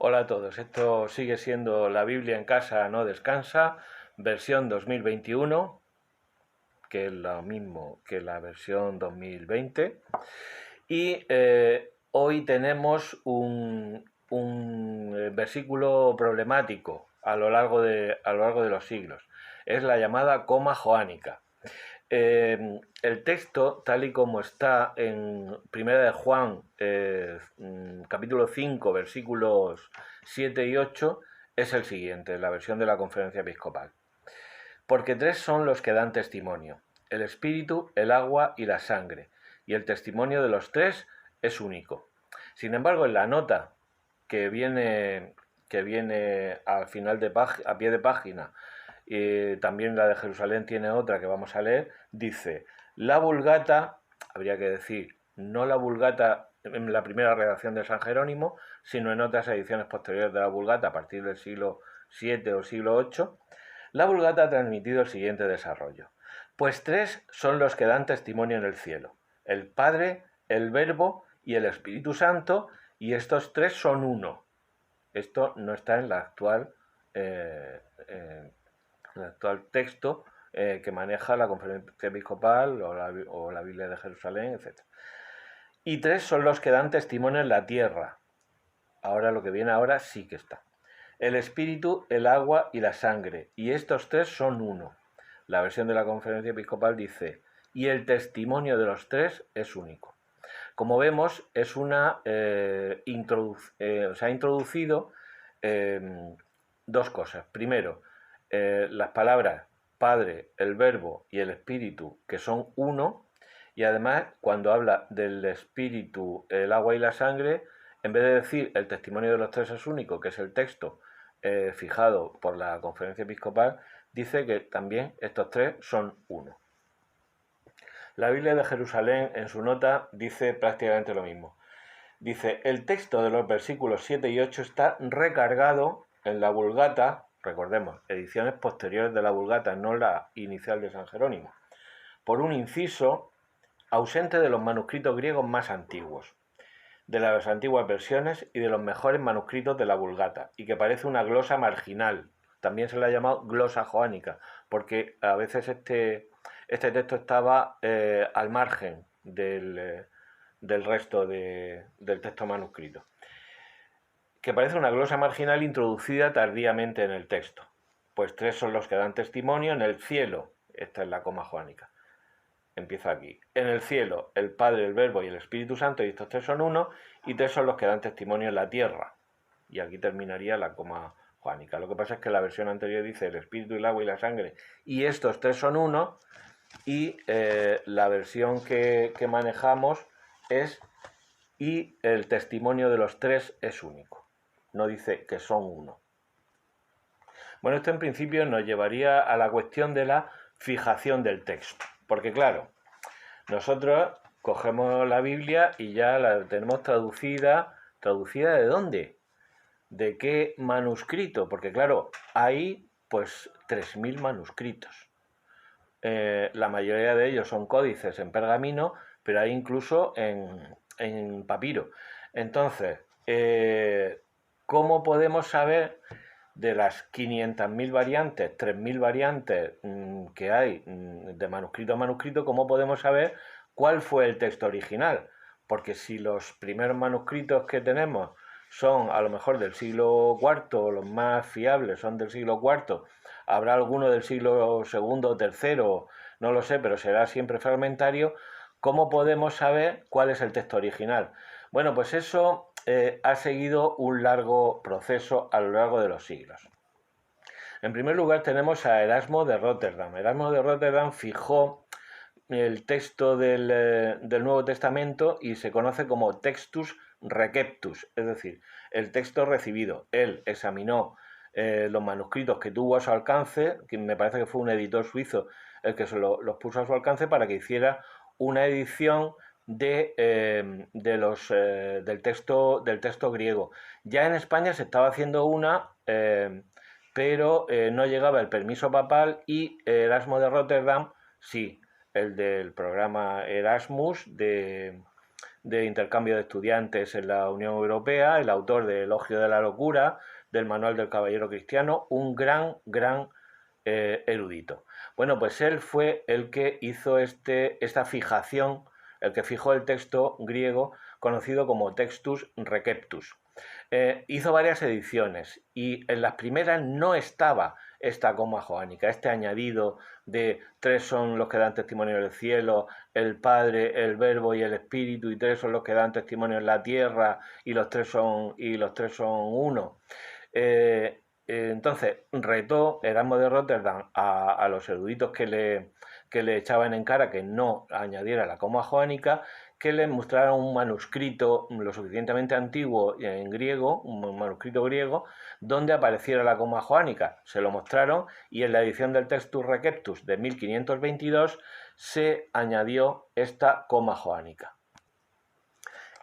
Hola a todos, esto sigue siendo La Biblia en casa no descansa, versión 2021, que es lo mismo que la versión 2020. Y hoy tenemos un versículo problemático a lo largo de los siglos. Es la llamada coma joánica. El texto, tal y como está en Primera de Juan, capítulo 5, versículos 7 y 8, es el siguiente, la versión de la Conferencia Episcopal. Porque tres son los que dan testimonio, el espíritu, el agua y la sangre, y el testimonio de los tres es único. Sin embargo, en la nota que viene al final a pie de página, y también la de Jerusalén tiene otra que vamos a leer, dice, la Vulgata, habría que decir, no la Vulgata en la primera redacción de San Jerónimo, sino en otras ediciones posteriores de la Vulgata a partir del siglo VII o siglo VIII, la Vulgata ha transmitido el siguiente desarrollo. Pues tres son los que dan testimonio en el cielo, el Padre, el Verbo y el Espíritu Santo, y estos tres son uno. Esto no está en eh, eh, el actual texto que maneja la Conferencia Episcopal o la Biblia de Jerusalén, etc. Y tres son los que dan testimonio en la tierra. Ahora lo que viene ahora sí que está. El espíritu, el agua y la sangre. Y estos tres son uno. La versión de la Conferencia Episcopal dice, y el testimonio de los tres es único. Como vemos, es se ha introducido dos cosas. Primero, las palabras Padre, el Verbo y el Espíritu, que son uno, y además, cuando habla del Espíritu, el agua y la sangre, en vez de decir el testimonio de los tres es único, que es el texto fijado por la Conferencia Episcopal, dice que también estos tres son uno. La Biblia de Jerusalén, en su nota, dice prácticamente lo mismo. Dice, el texto de los versículos 7 y 8 está recargado en la Vulgata, recordemos, ediciones posteriores de la Vulgata, no la inicial de San Jerónimo, por un inciso ausente de los manuscritos griegos más antiguos, de las antiguas versiones y de los mejores manuscritos de la Vulgata, y que parece una glosa marginal. También se le ha llamado glosa joánica, porque a veces este texto estaba al margen del resto del texto manuscrito, que parece una glosa marginal introducida tardíamente en el texto. Pues tres son los que dan testimonio en el cielo. Esta es la coma joánica. Empieza aquí. En el cielo, el Padre, el Verbo y el Espíritu Santo, y estos tres son uno, y tres son los que dan testimonio en la tierra. Y aquí terminaría la coma joánica. Lo que pasa es que la versión anterior dice el Espíritu, el agua y la sangre, y estos tres son uno, y la versión que manejamos es y el testimonio de los tres es único. No dice que son uno. Bueno, esto en principio nos llevaría a la cuestión de la fijación del texto. Porque claro, nosotros cogemos la Biblia y ya la tenemos traducida. ¿Traducida de dónde? ¿De qué manuscrito? Porque claro, hay pues 3.000 manuscritos. La mayoría de ellos son códices en pergamino, pero hay incluso en papiro. Entonces, ¿cómo podemos saber de las 500.000 variantes, 3.000 variantes que hay de manuscrito a manuscrito, cómo podemos saber cuál fue el texto original? Porque si los primeros manuscritos que tenemos son a lo mejor del siglo IV, los más fiables son del siglo IV, habrá alguno del siglo II o III, no lo sé, pero será siempre fragmentario. ¿Cómo podemos saber cuál es el texto original? Bueno, pues eso ha seguido un largo proceso a lo largo de los siglos. En primer lugar tenemos a Erasmo de Rotterdam. Erasmo de Rotterdam fijó el texto del Nuevo Testamento y se conoce como textus receptus, es decir, el texto recibido. Él examinó los manuscritos que tuvo a su alcance, que me parece que fue un editor suizo el que los puso a su alcance para que hiciera una edición del texto griego. Ya en España se estaba haciendo una, pero no llegaba el permiso papal y Erasmo de Rotterdam sí, el del programa Erasmus de intercambio de estudiantes en la Unión Europea, el autor de Elogio de la Locura, del Manual del Caballero Cristiano, un gran erudito. Bueno, pues él fue el que hizo esta fijación, el que fijó el texto griego conocido como Textus Receptus. Hizo varias ediciones y en las primeras no estaba esta coma joánica, este añadido de tres son los que dan testimonio en el cielo, el Padre, el Verbo y el Espíritu, y tres son los que dan testimonio en la tierra, y los tres son uno. Entonces retó Erasmo de Rotterdam a los eruditos que le echaban en cara que no añadiera la coma joánica, que le mostraran un manuscrito lo suficientemente antiguo en griego, un manuscrito griego, donde apareciera la coma joánica. Se lo mostraron y en la edición del Textus Receptus de 1522 se añadió esta coma joánica.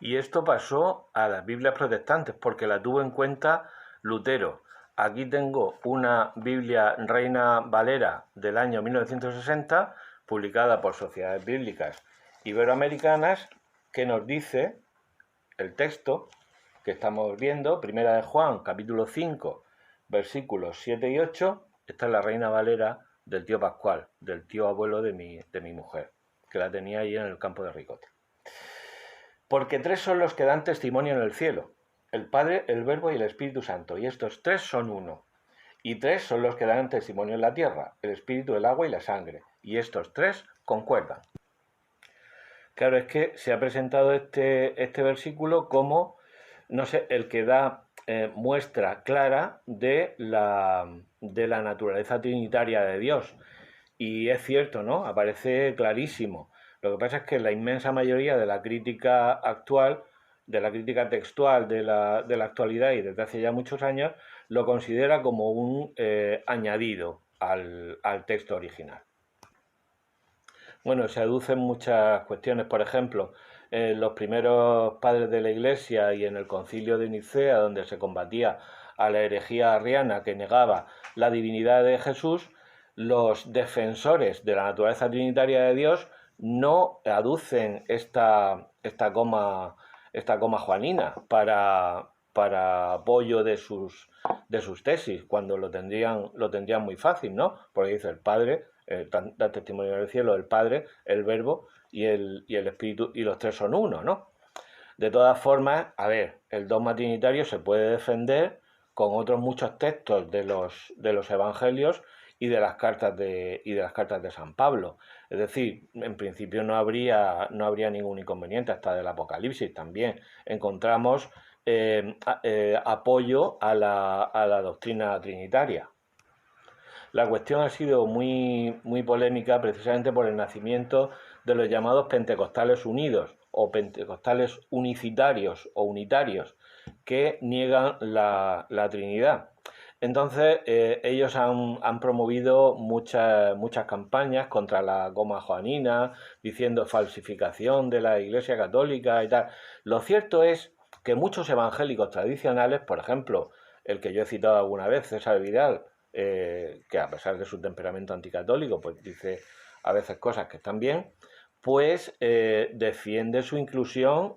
Y esto pasó a las Biblias protestantes porque la tuvo en cuenta Lutero. Aquí tengo una Biblia Reina Valera del año 1960, publicada por Sociedades Bíblicas Iberoamericanas, que nos dice el texto que estamos viendo, Primera de Juan, capítulo 5, versículos 7 y 8. Esta es la Reina Valera del tío Pascual, del tío abuelo de mi mujer, que la tenía ahí en el campo de Ricote. Porque tres son los que dan testimonio en el cielo, el Padre, el Verbo y el Espíritu Santo, y estos tres son uno. Y tres son los que dan testimonio en la tierra, el Espíritu, el agua y la sangre, y estos tres concuerdan. Claro, es que se ha presentado este versículo como, no sé, el que da muestra clara de la naturaleza trinitaria de Dios. Y es cierto, ¿no? Aparece clarísimo. Lo que pasa es que la inmensa mayoría de la crítica actual, de la crítica textual de la actualidad y desde hace ya muchos años, lo considera como un añadido al texto original. Bueno, se aducen muchas cuestiones, por ejemplo, los primeros padres de la Iglesia y en el concilio de Nicea, donde se combatía a la herejía arriana que negaba la divinidad de Jesús, los defensores de la naturaleza trinitaria de Dios no aducen esta coma joanina para apoyo de sus tesis, cuando lo tendrían muy fácil, ¿no? Porque dice el Padre, da testimonio del cielo, el Padre, el Verbo y el Espíritu, y los tres son uno, ¿no? De todas formas, a ver, el dogma trinitario se puede defender con otros muchos textos de los evangelios y de las cartas de San Pablo. Es decir, en principio no habría ningún inconveniente. Hasta del Apocalipsis también encontramos apoyo a la doctrina trinitaria. La cuestión ha sido muy polémica precisamente por el nacimiento de los llamados pentecostales unidos o pentecostales unicitarios o unitarios, que niegan la Trinidad. Entonces, ellos han promovido muchas campañas contra la coma joanina, diciendo falsificación de la Iglesia Católica y tal. Lo cierto es que muchos evangélicos tradicionales, por ejemplo, el que yo he citado alguna vez, César Vidal, que a pesar de su temperamento anticatólico, pues dice a veces cosas que están bien, pues defiende su inclusión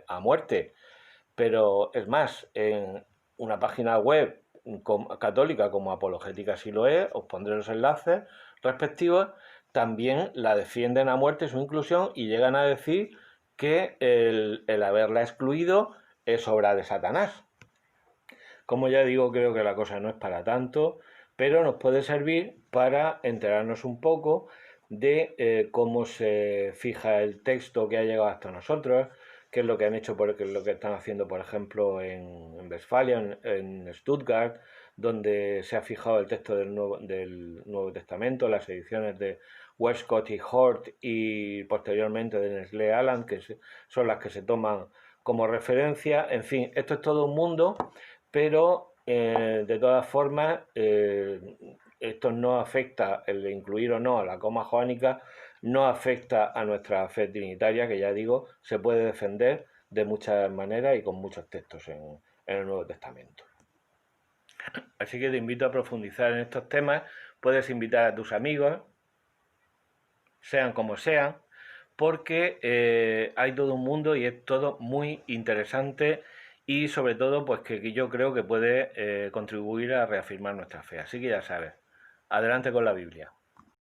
a muerte. Pero es más, en una página web católica como Apologética Siloé, os pondré los enlaces respectivos, también la defienden a muerte su inclusión y llegan a decir que el haberla excluido es obra de Satanás. Como ya digo, creo que la cosa no es para tanto, pero nos puede servir para enterarnos un poco de cómo se fija el texto que ha llegado hasta nosotros, qué es lo que han hecho, qué es lo que están haciendo, por ejemplo, en Westfalia, en Stuttgart, donde se ha fijado el texto del Nuevo Testamento, las ediciones de Westcott y Hort y posteriormente de Nestlé Aland, que son las que se toman como referencia. En fin, esto es todo un mundo, pero de todas formas esto no afecta, el de incluir o no a la coma joánica no afecta a nuestra fe trinitaria, que ya digo, se puede defender de muchas maneras y con muchos textos en el Nuevo Testamento. Así que te invito a profundizar en estos temas. Puedes invitar a tus amigos, sean como sean, porque hay todo un mundo y es todo muy interesante y sobre todo pues que yo creo que puede contribuir a reafirmar nuestra fe. Así que ya sabes, adelante con la Biblia.